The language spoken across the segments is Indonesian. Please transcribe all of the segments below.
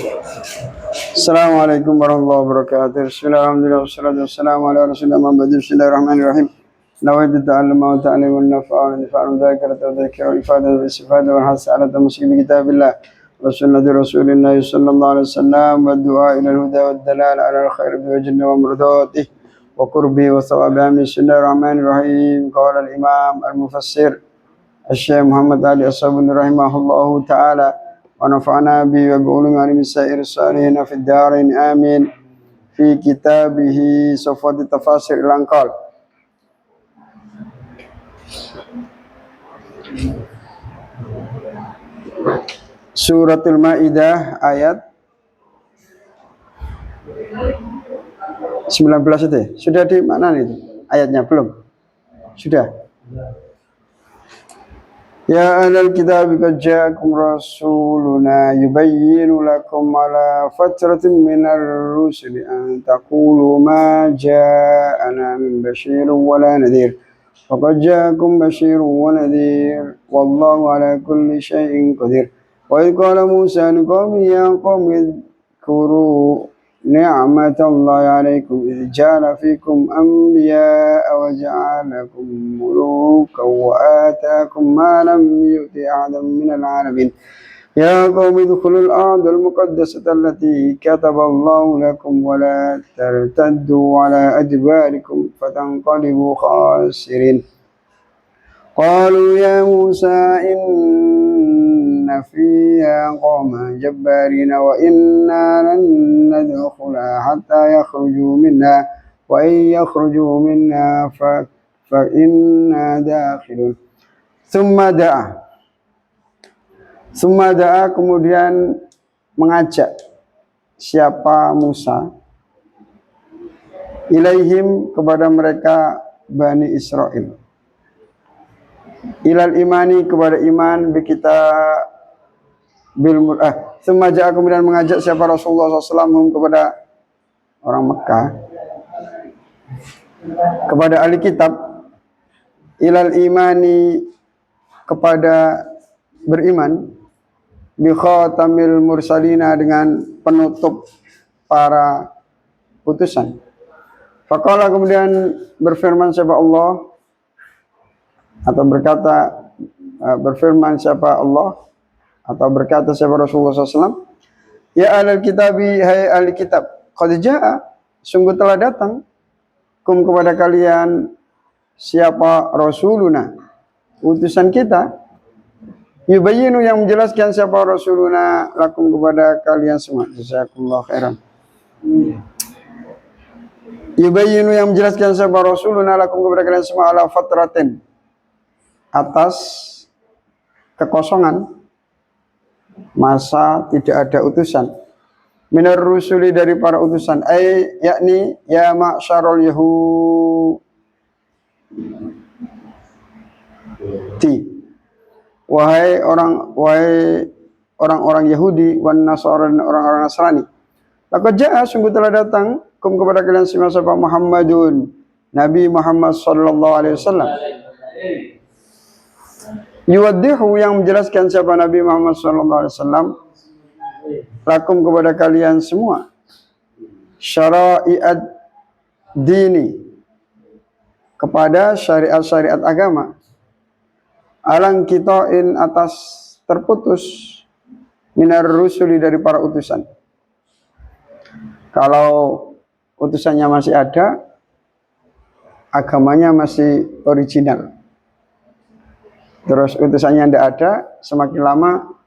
Assalamualaikum warahmatullahi wabarakatuh. Bismillahirrahmanirrahim. Wassalatu wassalamu ala rasulillah Muhammad. Bismillahirrahmanirrahim. Nawaitu ta'alluma wa ta'limu wa nafa'a wa nafa'u dzakirata wa dzakira wa ifadatu wa istifada wa hasana tamsik bi kitabillah wa sunnati rasulillah sallallahu alaihi wasallam wa du'a ila al-huda wa dalal ala al-khair bi wajhi wa murdatih wa qurbi wa thawabi. Bismillahirrahmanirrahim. Qala al-imam al-mufassir Syekh Muhammad Ali As-Sabuni rahimahullahu ta'ala wa nafa'ana bi wa bi ulumi alim sa'ir salihin fi ad-darain amin fi kitabihi Safwat Tafasir al-Anqal. Suratul Maidah ayat 19 itu. Sudah di mana itu? Ayatnya belum? Sudah. Ya ahlal kitab qad ja'akum rasuluna yubayyinu lakum ala fatratin minar rusuli an taqulu ma ja'ana min basyirin wala nadhir. Faqad ja'akum basyirun wa nadhir wallahu ala kulli syai'in qadir. Wa idh qala Musa liqaumihi ya qaumi dhkuru ni'matallahi 'alaikum idh ja'ala fikum anbiya'a wa ja'alakum mulukan wa ataakum ma lam yu'ti ahadan minal 'alamin. Ya qaumi udkhulul ardal muqaddasata allati kataballahu lakum wa la tartaddu 'ala adbarikum fatanqalibu khasirin. Qalu ya Musa inna fiha qauman jabbarina wa inna lan nadkhulaha hatta yakhruju minha wa in yakhruju minha fa inna dakhilun. Thumma da'a kemudian mengajak siapa Musa ilaihim kepada mereka Bani Israel ilal imani kepada iman bi kita bil Semaja kemudian mengajak siapa Rasulullah SAW kepada orang Mekah, kepada ahli kitab, ilal imani kepada beriman, bi khatamil mursalina dengan penutup para utusan. Faqala kemudian berfirman siapa Allah atau berfirman siapa Allah atau berkata siapa Rasulullah SAW, ya ahlal kitabi, hai ahli kitab, qad jaa sungguh telah datang kum kepada kalian siapa Rasuluna utusan kita, yubayyinu yang menjelaskan siapa Rasuluna lakum kepada kalian semua. Jazakumullah khairan. Yubayyinu yang menjelaskan siapa Rasuluna lakum kepada kalian semua ala fatratin atas kekosongan masa tidak ada utusan minar rusuli dari para utusan yakni ya ma'syarul yahudi wahai orang-orang Yahudi wan nasara dan orang-orang Nasrani. Laqad jaa sungguh telah datang kum kepada kalian semua siapa Muhammadun Nabi Muhammad sallallahu alaihi wasallam, yuwaddihu yang menjelaskan siapa Nabi Muhammad SAW lakum kepada kalian semua syara'i'ad dini kepada syariat-syariat agama alang kita'in atas terputus minar rusuli dari para utusan. Kalau utusannya masih ada, agamanya masih original. Terus utusannya tidak ada, semakin lama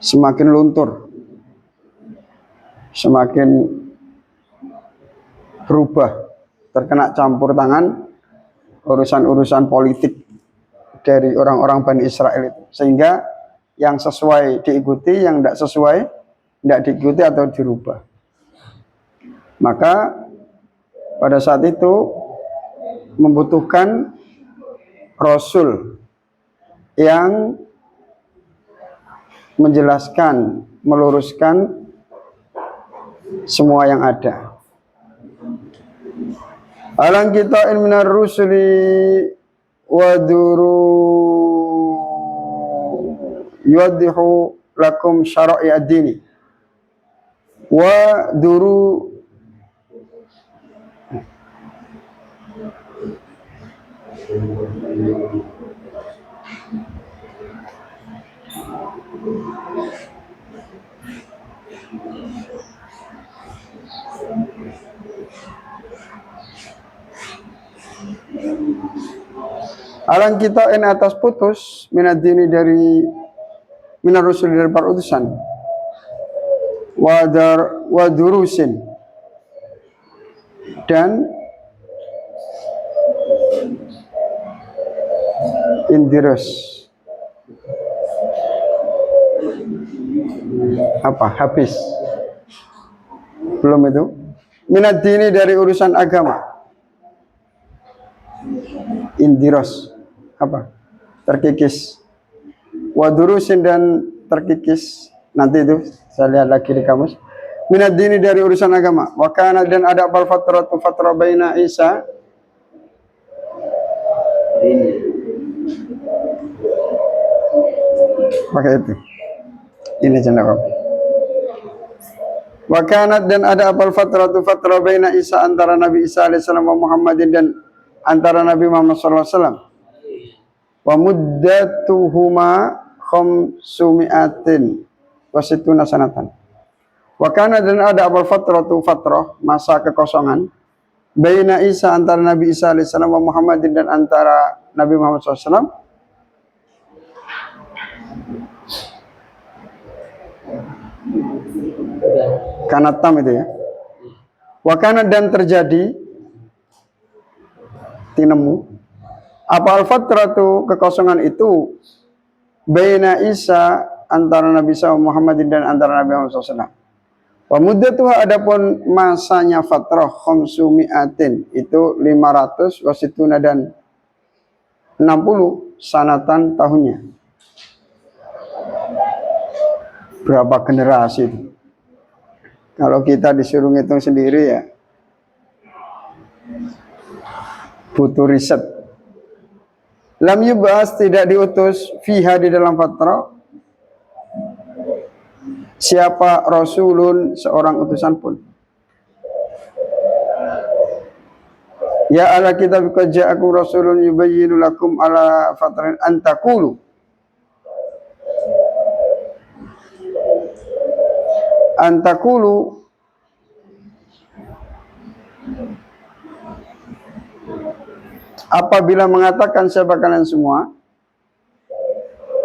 semakin luntur, semakin berubah, terkena campur tangan urusan-urusan politik dari orang-orang Bani Israel itu, sehingga yang sesuai diikuti, yang tidak sesuai tidak diikuti atau dirubah. Maka pada saat itu membutuhkan Rasul yang menjelaskan, meluruskan semua yang ada. Alang kita minar rusuli waduru yuwaddihu lakum syara'i ad-dini wa duru alang kita in atas putus minad dini dari minar rusul dari para utusan wa durusin dan indirus apa habis belum itu minad dini dari urusan agama indiros apa terkikis wadurusin dan terkikis nanti itu saya lihat lagi di kamus minad dini dari urusan agama wa kana dan ada bal fatratu fatra baina Isa pakai itu ini jendela wa kana dan ada bal fatratu fatra baina Isa antara Nabi Isa alaihissalam wa Muhammadin dan antara Nabi Muhammad sallallahu alaihi wasallam wa muddatuhuma khamsumi'atin wa situna sanatan wa kana dan ada abal fatratu fatrah masa kekosongan baina Isa antara Nabi Isa alaihissalam wa Muhammadin dan antara Nabi Muhammad sallallahu alaihi wasallam kanatam itu ya wa kana dan terjadi tinemu apa al-fatratu kekosongan itu baina Isa antara Nabi Isa Muhammadin dan antara Nabi Muhammad SAW. Wa muddatuha adapun masanya fatrah khamsumi'atin itu 500 wasituna dan 60 sanatan tahunnya. Berapa generasi itu? Kalau kita disuruh ngitung sendiri ya butuh riset. Lam yub'as tidak diutus fiha di dalam fatrah siapa rasulun seorang utusan pun. Ya ala kitab qad ja'akum rasulun yubayyinu lakum ala fatrin an taqulu apabila mengatakan siapa kalian semua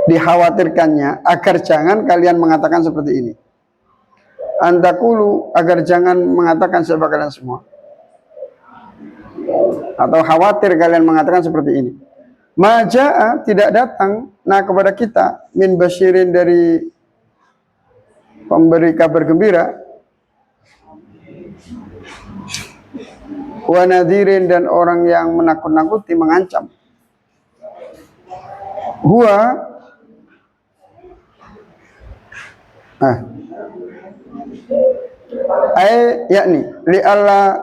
dikhawatirkannya agar jangan kalian mengatakan seperti ini. Antakulu agar jangan mengatakan siapa kalian semua. Atau khawatir kalian mengatakan seperti ini. Maja'a tidak datang nah kepada kita min basyirin dari pemberi kabar gembira wa nadhirin dan orang yang menakut-nakuti mengancam. Huwa yakni li alla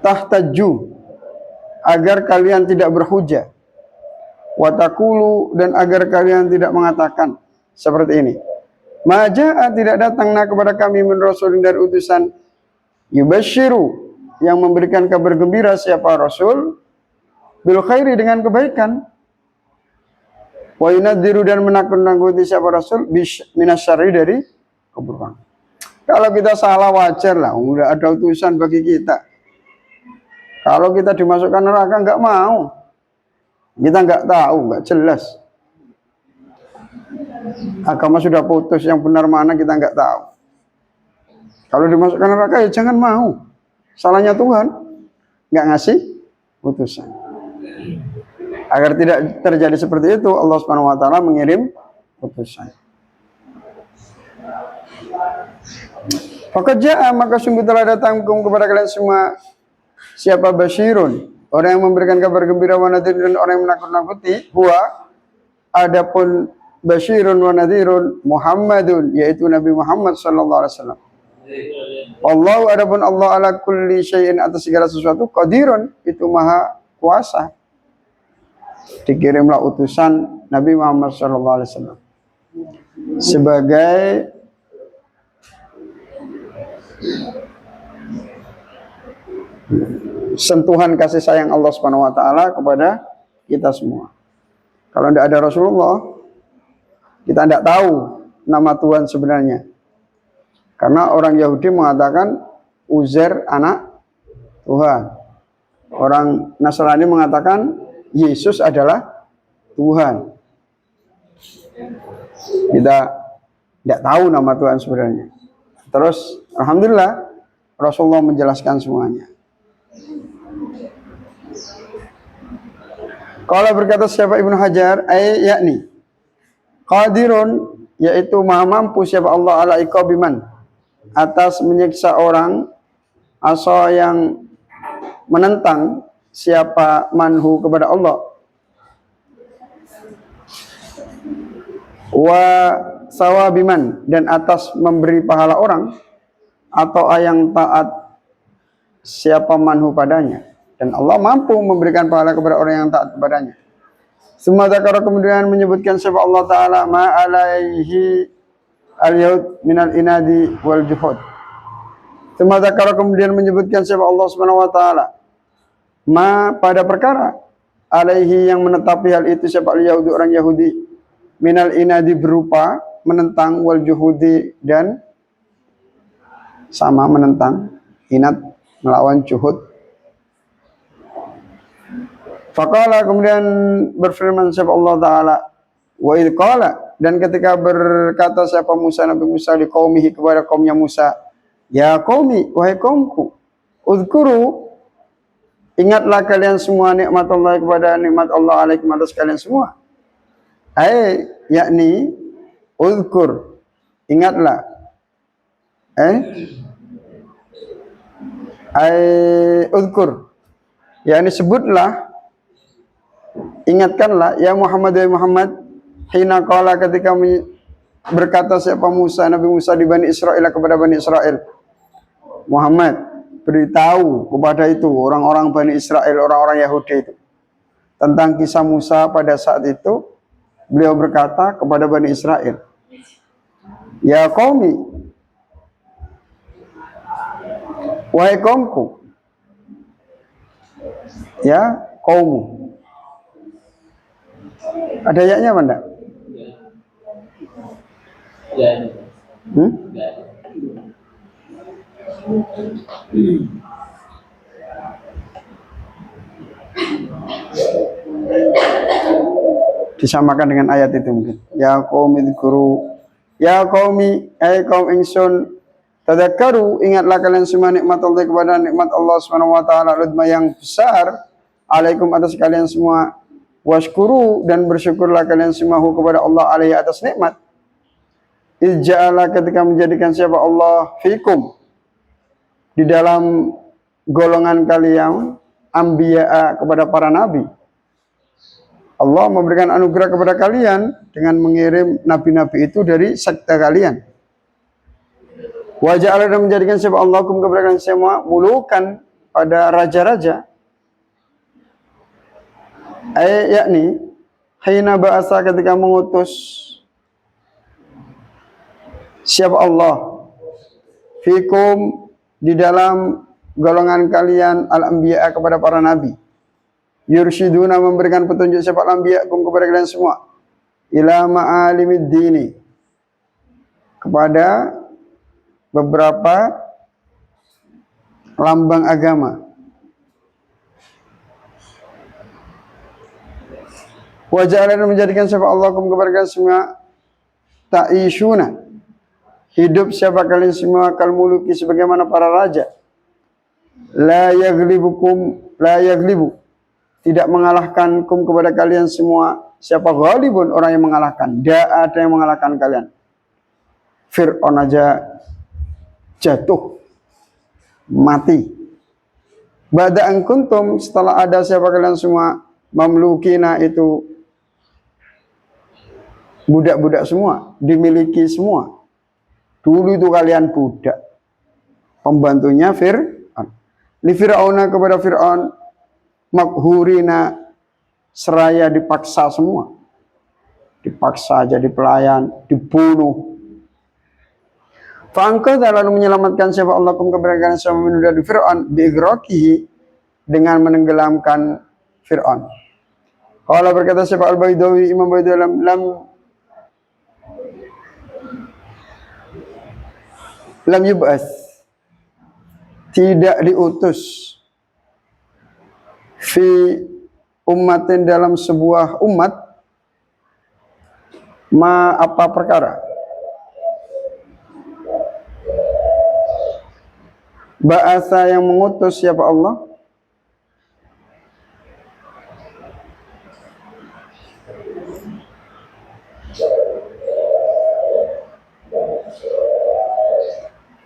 tahtaju agar kalian tidak berhujah wa taqulu dan agar kalian tidak mengatakan seperti ini. Maja'a tidak datanglah kepada kami min rasulin dari utusan yubasyiru yang memberikan kabar gembira siapa rasul bil khairi dengan kebaikan wa yunadziru dan menakut-nakuti siapa rasul minasyarri dari keburukan. Kalau kita salah wajar lah, enggak ada utusan bagi kita. Kalau kita dimasukkan neraka enggak mau. Kita enggak tahu, enggak jelas. Agama sudah putus, yang benar mana kita enggak tahu. Kalau dimasukkan neraka ya jangan mau. Salahnya Tuhan enggak ngasih utusan. Agar tidak terjadi seperti itu, Allah Subhanahu wa taala mengirim utusan. Fakat maka sungguh telah datang kepada kalian semua siapa basyirun, orang yang memberikan kabar gembira, wa nadhirun, orang yang menakut-nakuti, huwa adapun basyirun wa nadhirun Muhammadun, yaitu Nabi Muhammad sallallahu alaihi wasallam. Allahu adapun Allah ala kulli syai'in atas segala sesuatu qadirun, itu maha kuasa. dikirimlah utusan Nabi Muhammad SAW sebagai sentuhan kasih sayang Allah Subhanahu wa taala kepada kita semua. Kalau tidak ada Rasulullah, kita tidak tahu nama Tuhan sebenarnya. Karena orang Yahudi mengatakan Uzair anak Tuhan. Orang Nasrani mengatakan Yesus adalah Tuhan. Kita tidak tahu nama Tuhan sebenarnya. Terus alhamdulillah Rasulullah menjelaskan semuanya. Kalau berkata siapa Ibnu Hajar, yakni qadirun, yaitu maha mampu siapa Allah ala iqabiman, atas menyiksa orang, asa yang menentang siapa manhu kepada Allah, wa sawabiman, dan atas memberi pahala orang, atau yang taat siapa manhu padanya, dan Allah mampu memberikan pahala kepada orang yang taat kepadanya. Semadzakara, kemudian menyebutkan siapa Allah Ta'ala ma alaihi al-yahud minal inadi wal juhud. Semadzakara, kemudian menyebutkan siapa Allah Subhanahu wa Ta'ala ma, pada perkara, alaihi yang menetapi hal itu siapa al-yahud orang Yahudi, minal inadi berupa menentang, wal juhudi dan sama menentang, inat melawan juhud. Faqala, kemudian berfirman siapa Allah Ta'ala, wa idh qala, dan ketika berkata siapa Musa, Nabi Musa, di qaumihi, kepada kaumnya Musa, ya qaumi, wahai kaumku, udhkuru, ingatlah kalian semua nikmat Allah, kepada nikmat Allah alaikum, atas kalian semua. Yakni udhkur, ingatlah, udhkur, yakni sebutlah, ingatkanlah, ya Muhammad, ya Muhammad, hina qala, ketika berkata siapa Musa, Nabi Musa, di Bani Israel, kepada Bani Israel. Muhammad, beritahu kepada itu orang-orang Bani Israel, orang-orang Yahudi itu, tentang kisah Musa pada saat itu. Beliau berkata kepada Bani Israel, ya qaumi, wahai kaumku, ya kaummu. Ada ayatnya apa enggak? Disamakan dengan ayat itu mungkin. Ya qaumi dzkuru, ya qaumi, kaum ingsun, tadzakkaru, ingatlah kalian semua nikmat Allah, kepada nikmat Allah Subhanahu wa taala ludma yang besar, alaikum, atas kalian semua, washkuru, dan bersyukurlah kalian semua kepada Allah alaihi, atas nikmat. Ija'ala, ketika menjadikan siapa Allah fikum, di dalam golongan kalian, anbiya'a, kepada para nabi. Allah memberikan anugerah kepada kalian dengan mengirim nabi-nabi itu dari sekte kalian. Wa ja'ala, dan menjadikan siapa Allah kum, kepada kalian semua, mulukan, pada raja-raja. Yakni hina ba'asa, ketika mengutus siapa Allah fikum, di dalam golongan kalian, al-anbiya, kepada para nabi. Yursyiduna, memberikan petunjuk siapa al-anbiya kum, kepada kalian semua, ila ma'alimid dini, kepada beberapa lambang agama. Wa ja'ala, menjadikan siapa Allah kum, kepada kalian semua, ta'ishuna, hidup siapa kalian semua, kal muluki, sebagaimana para raja. La yaglibu, tidak mengalahkan kum, kepada kalian semua, siapa ghalibun, orang yang mengalahkan. Tidak ada yang mengalahkan kalian. Fir'aun aja jatuh, mati. Ba'da an kuntum, setelah ada siapa kalian semua, mamlukina, itu budak-budak semua, dimiliki semua. Dulu itu kalian budak. Pembantunya Fir'aun. Li Fir'auna, kepada Fir'aun, makhurina, seraya dipaksa semua. Dipaksa jadi pelayan, dibunuh. Fa'angkadha, lalu menyelamatkan siapa Allah kum kepada kalian sama menunda di Fir'aun biighraqihi, dengan menenggelamkan Fir'aun. Qala berkata siapa Al-Baidawi, Imam Baidawi, lam yub'as, tidak diutus, fi ummatin, dalam sebuah umat, ma apa perkara, ba'asa yang mengutus siapa Allah,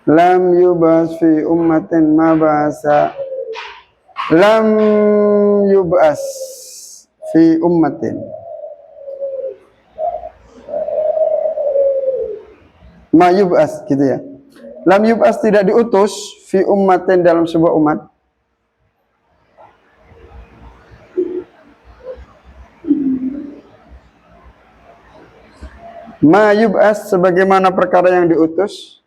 lam yub'as fi ummatin ma ba'asa, lam yub'as fi ummatin ma yub'as, gitu ya. Lam yub'as, tidak diutus, fi ummatin, dalam sebuah umat, ma yub'as, sebagaimana perkara yang diutus,